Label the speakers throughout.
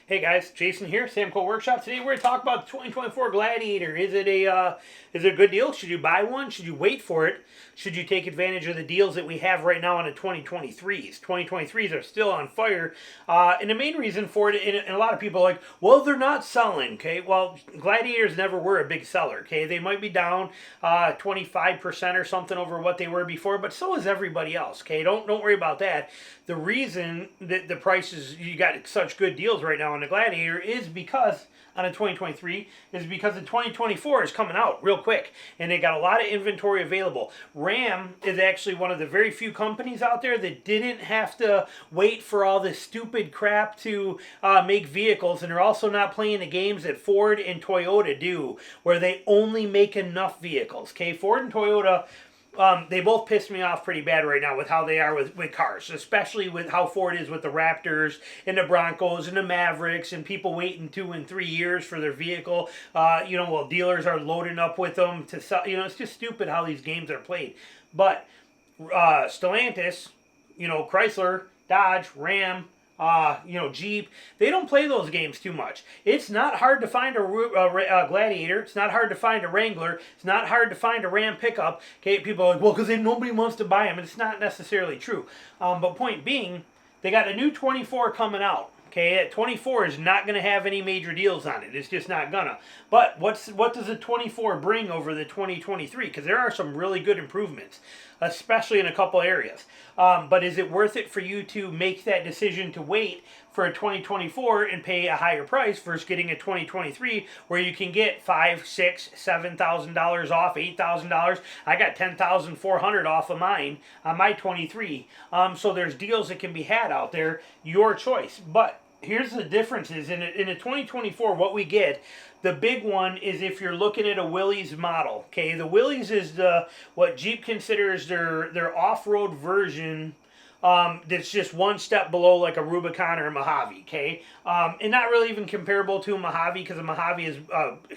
Speaker 1: Hey guys, Jason here, Samco Workshop. Today we're going to talk about the 2024 Gladiator. Is it a good deal? Should you buy one? Should you wait for it? Should you take advantage of the deals that we have right now on the 2023s? 2023s are still on fire, and the main reason for it, and a lot of people are like, well, they're not selling. Okay, well, Gladiators never were a big seller. Okay, they might be down 25% or something over what they were before, but so is everybody else. Okay, don't worry about that. The reason that the prices, you got such good deals right now on the Gladiator is because on a 2023 is because the 2024 is coming out real quick and they got a lot of inventory available. Ram is actually one of the very few companies out there that didn't have to wait for all this stupid crap to make vehicles, and they're also not playing the games that Ford and Toyota do where they only make enough vehicles. Okay, Ford and Toyota, they both piss me off pretty bad right now with how they are with cars, especially with how Ford is with the Raptors and the Broncos and the Mavericks and people waiting 2 and 3 years for their vehicle. While dealers are loading up with them to sell. It's just stupid how these games are played. But Stellantis, Chrysler, Dodge, Ram, Jeep, they don't play those games too much. It's not hard to find a Gladiator. It's not hard to find a Wrangler. It's not hard to find a Ram pickup. Okay, people are like, well, because nobody wants to buy them. And it's not necessarily true. But point being, they got a new 24 coming out. Okay, at 24 is not going to have any major deals on it. It's just not gonna. But what does the 24 bring over the 2023? Because there are some really good improvements, especially in a couple areas. But is it worth it for you to make that decision to wait for a 2024 and pay a higher price versus getting a 2023 where you can get $5,000, $6,000, $7,000 off, $8,000? I got $10,400 off of mine on my 23. So there's deals that can be had out there. Your choice. But here's the differences. In a 2024, what we get, the big one is if you're looking at a Willys model. Okay, the Willys is what Jeep considers their off-road version. That's just one step below like a Rubicon or a Mojave, okay? And not really even comparable to a Mojave, because a Mojave is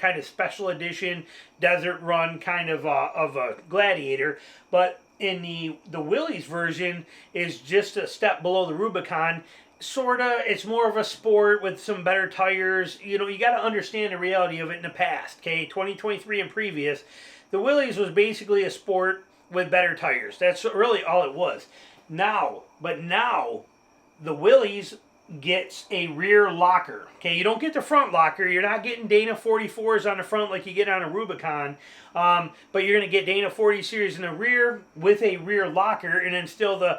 Speaker 1: kind of special edition, desert run kind of a Gladiator. But in the Willys version is just a step below the Rubicon. Sorta, it's more of a sport with some better tires. You got to understand the reality of it in the past, okay? 2023 and previous, the Willys was basically a sport with better tires. That's really all it was. Now, the Willys gets a rear locker. Okay, you don't get the front locker. You're not getting Dana 44s on the front like you get on a Rubicon. But you're going to get Dana 40 series in the rear with a rear locker, and then still the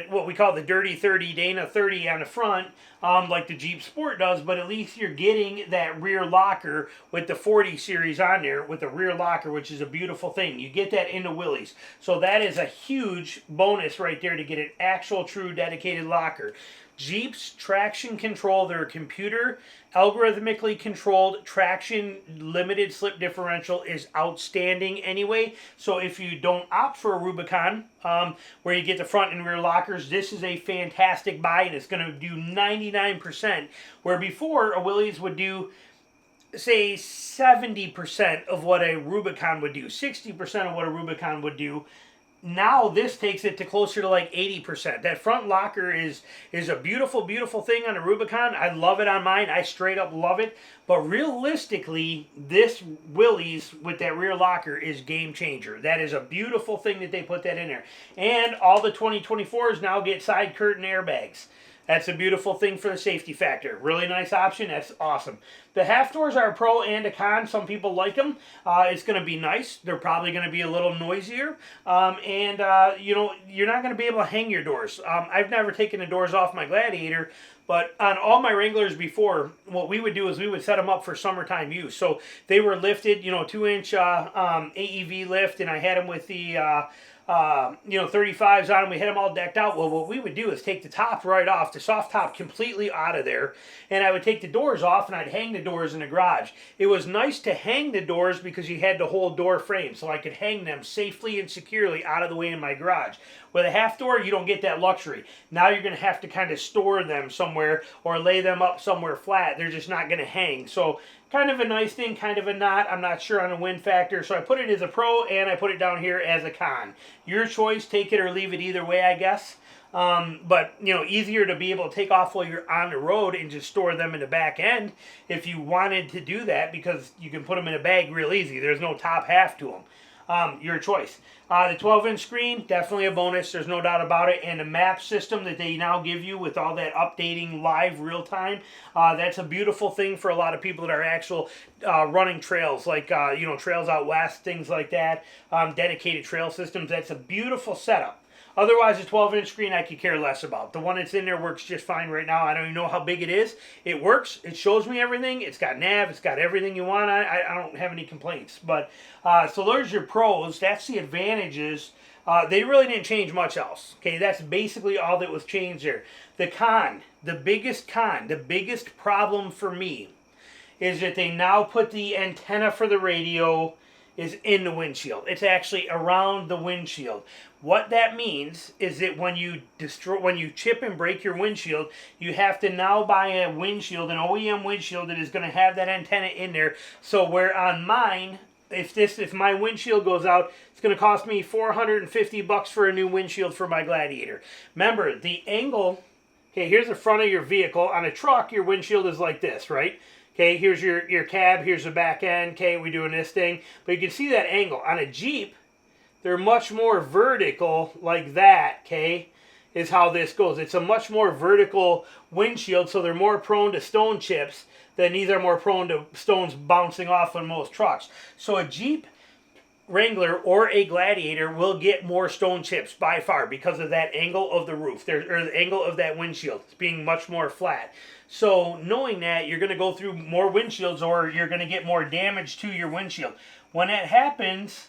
Speaker 1: what we call the Dirty 30, Dana 30 on the front, like the Jeep Sport does. But at least you're getting that rear locker with the 40 series on there with the rear locker, which is a beautiful thing. You get that in the Willys. So that is a huge bonus right there to get an actual true dedicated locker. Jeep's traction control, their computer algorithmically controlled traction limited slip differential is outstanding anyway. So if you don't opt for a Rubicon, where you get the front and rear lockers, this is a fantastic buy, and it's going to do 99%, where before a Willys would do, say, 70% of what a Rubicon would do, 60% of what a Rubicon would do. Now this takes it to closer to like 80%. That front locker is a beautiful, beautiful thing on a Rubicon. I love it on mine. I straight up love it. But realistically, this Willys with that rear locker is game changer. That is a beautiful thing that they put that in there. And all the 2024s now get side curtain airbags. That's a beautiful thing for the safety factor. Really nice option. That's awesome. The half doors are a pro and a con. Some people like them. It's going to be nice. They're probably going to be a little noisier. You're not going to be able to hang your doors. I've never taken the doors off my Gladiator, but on all my Wranglers before, what we would do is we would set them up for summertime use. So they were lifted, 2-inch AEV lift, and I had them with the 35s on them. We had them all decked out. Well, what we would do is take the top right off, the soft top completely out of there, and I would take the doors off and I'd hang the doors in the garage. It was nice to hang the doors because you had the whole door frame, so I could hang them safely and securely out of the way in my garage. With a half door, you don't get that luxury. Now you're going to have to kind of store them somewhere or lay them up somewhere flat. They're just not going to hang. So kind of a nice thing, kind of a not. I'm not sure on the win factor. So I put it as a pro and I put it down here as a con. Your choice, take it or leave it either way, I guess. But, you know, easier to be able to take off while you're on the road and just store them in the back end if you wanted to do that, because you can put them in a bag real easy. There's no top half to them. Your choice. The 12-inch screen, definitely a bonus. There's no doubt about it. And the map system that they now give you with all that updating live real time, that's a beautiful thing for a lot of people that are actual running trails, like, you know, trails out west, things like that, dedicated trail systems. That's a beautiful setup. Otherwise, a 12-inch screen I could care less about. The one that's in there works just fine right now. I don't even know how big it is. It works. It shows me everything. It's got nav. It's got everything you want. I don't have any complaints. But so there's your pros. That's the advantages. They really didn't change much else. Okay, that's basically all that was changed there. The con, the biggest problem for me is that they now put the antenna for the radio is in the windshield. It's actually around the windshield. What that means is that when you chip and break your windshield, you have to now buy a windshield, an OEM windshield that is going to have that antenna in there. So where on mine, if my windshield goes out, it's going to cost me $450 for a new windshield for my Gladiator. Remember, the angle, okay, here's the front of your vehicle. On a truck, your windshield is like this, right? Okay, here's your cab, here's the back end. Okay, we're doing this thing. But you can see that angle. On a Jeep, they're much more vertical like that, okay, is how this goes. It's a much more vertical windshield, so they're more prone to stone chips than these are more prone to stones bouncing off on most trucks. So a Jeep Wrangler or a Gladiator will get more stone chips by far because of that angle of the roof, or the angle of that windshield. It's being much more flat. So knowing that, you're going to go through more windshields or you're going to get more damage to your windshield. When that happens,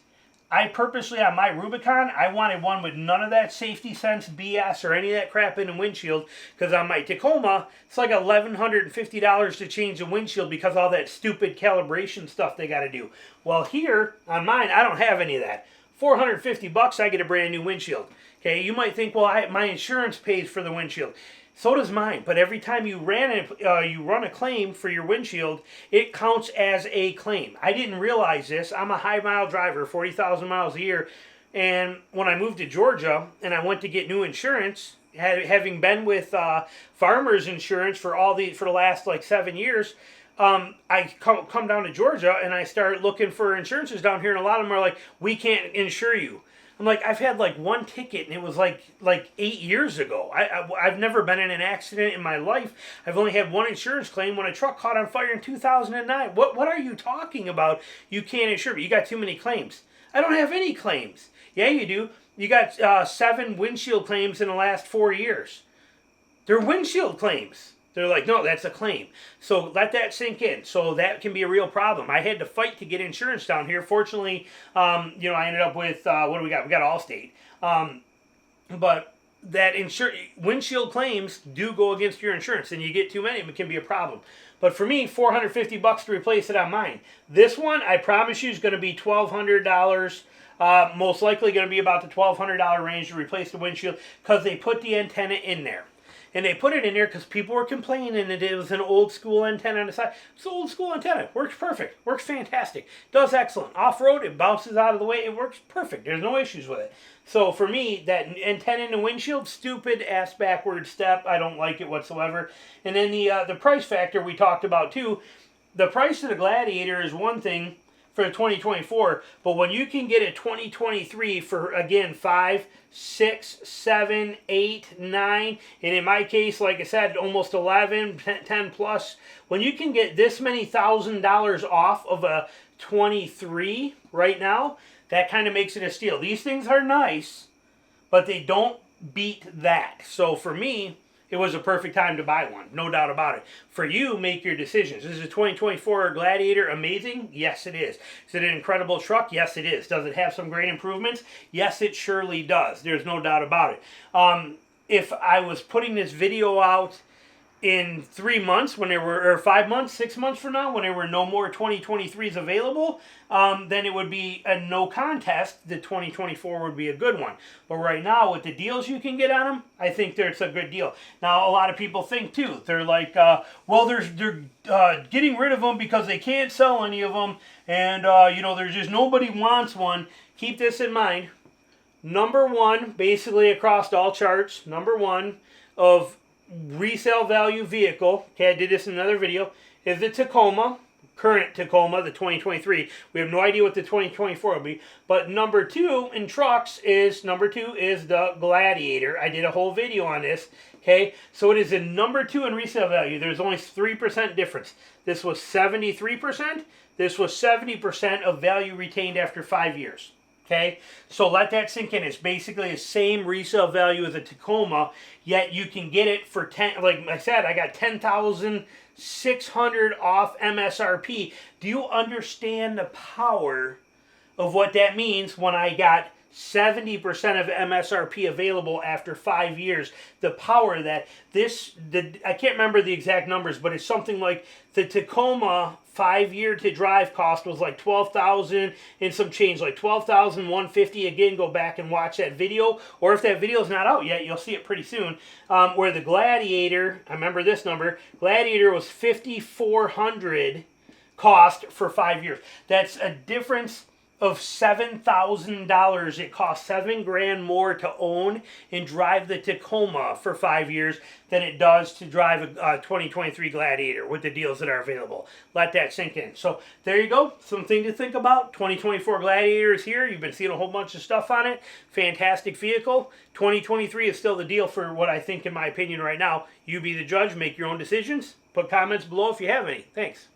Speaker 1: I purposely, on my Rubicon, I wanted one with none of that safety sense BS or any of that crap in the windshield, because on my Tacoma, it's like $1,150 to change the windshield because of all that stupid calibration stuff they got to do. Well, here, on mine, I don't have any of that. $450, I get a brand new windshield. Okay, you might think, well, my insurance pays for the windshield. So does mine, but every time you run a claim for your windshield, it counts as a claim. I didn't realize this. I'm a high-mile driver, 40,000 miles a year, and when I moved to Georgia and I went to get new insurance, having been with Farmers Insurance for the last like 7 years, I come down to Georgia and I start looking for insurances down here, and a lot of them are like, we can't insure you. I'm like, I've had like one ticket, and it was like 8 years ago. I've never been in an accident in my life. I've only had one insurance claim when a truck caught on fire in 2009. What are you talking about? You can't insure me. You got too many claims. I don't have any claims. Yeah, you do. You got 7 windshield claims in the last 4 years. They're windshield claims. They're like, no, that's a claim. So let that sink in. So that can be a real problem. I had to fight to get insurance down here. Fortunately, you know, I ended up with, what do we got? We got Allstate. But that windshield claims do go against your insurance, and you get too many of them, it can be a problem. But for me, $450 to replace it on mine. This one, I promise you, is going to be $1,200. Most likely going to be about the $1,200 range to replace the windshield, because they put the antenna in there. And they put it in there because people were complaining that it was an old school antenna on the side. It's an old school antenna. Works perfect. Works fantastic. Does excellent. Off-road, it bounces out of the way. It works perfect. There's no issues with it. So for me, that antenna in the windshield, stupid ass backward step. I don't like it whatsoever. And then the price factor we talked about too. The price of the Gladiator is one thing for 2024, but when you can get a 2023 for, again, 5, 6, 7, 8, 9, and in my case, like I said, almost 11, 10 plus, when you can get this many $1,000 off of a 23 right now, that kind of makes it a steal. These things are nice, but they don't beat that. So for me, it was a perfect time to buy one, no doubt about it. For you, make your decisions. Is a 2024 Gladiator amazing? Yes, it is. Is it an incredible truck? Yes, it is. Does it have some great improvements? Yes, it surely does. There's no doubt about it. If I was putting this video out in 3 months, when there were, or 5 months, 6 months from now, when there were no more 2023s available, then it would be a no contest. The 2024 would be a good one. But right now, with the deals you can get on them, I think it's a good deal. Now, a lot of people think too. They're like, well, they're getting rid of them because they can't sell any of them, and you know, there's just nobody wants one. Keep this in mind. number one, basically across all charts, number one of resale value vehicle, okay, I did this in another video, is the Tacoma, current Tacoma, the 2023. We have no idea what the 2024 will be. But number two in trucks is, the Gladiator. I did a whole video on this. Okay, so it is in number two in resale value. There's only 3% difference. This was 73%. This was 70% of value retained after 5 years. Okay, so let that sink in. It's basically the same resale value as a Tacoma, yet you can get it for 10. Like I said, I got 10,600 off MSRP. Do you understand the power of what that means when I got 70% of MSRP available after 5 years? The power of that. I can't remember the exact numbers, but it's something like the Tacoma 5-year to drive cost was like $12,000 and some change, like $12,150. Again, go back and watch that video, or if that video is not out yet, you'll see it pretty soon. Where the Gladiator, I remember this number, Gladiator was $5,400 cost for 5 years. That's a difference of $7,000. It costs $7,000 more to own and drive the Tacoma for 5 years than it does to drive a 2023 Gladiator with the deals that are available. Let that sink in. So there you go. Something to think about. 2024 Gladiator is here. You've been seeing a whole bunch of stuff on it. Fantastic vehicle. 2023 is still the deal for what I think, in my opinion, right now. You be the judge. Make your own decisions. Put comments below if you have any. Thanks.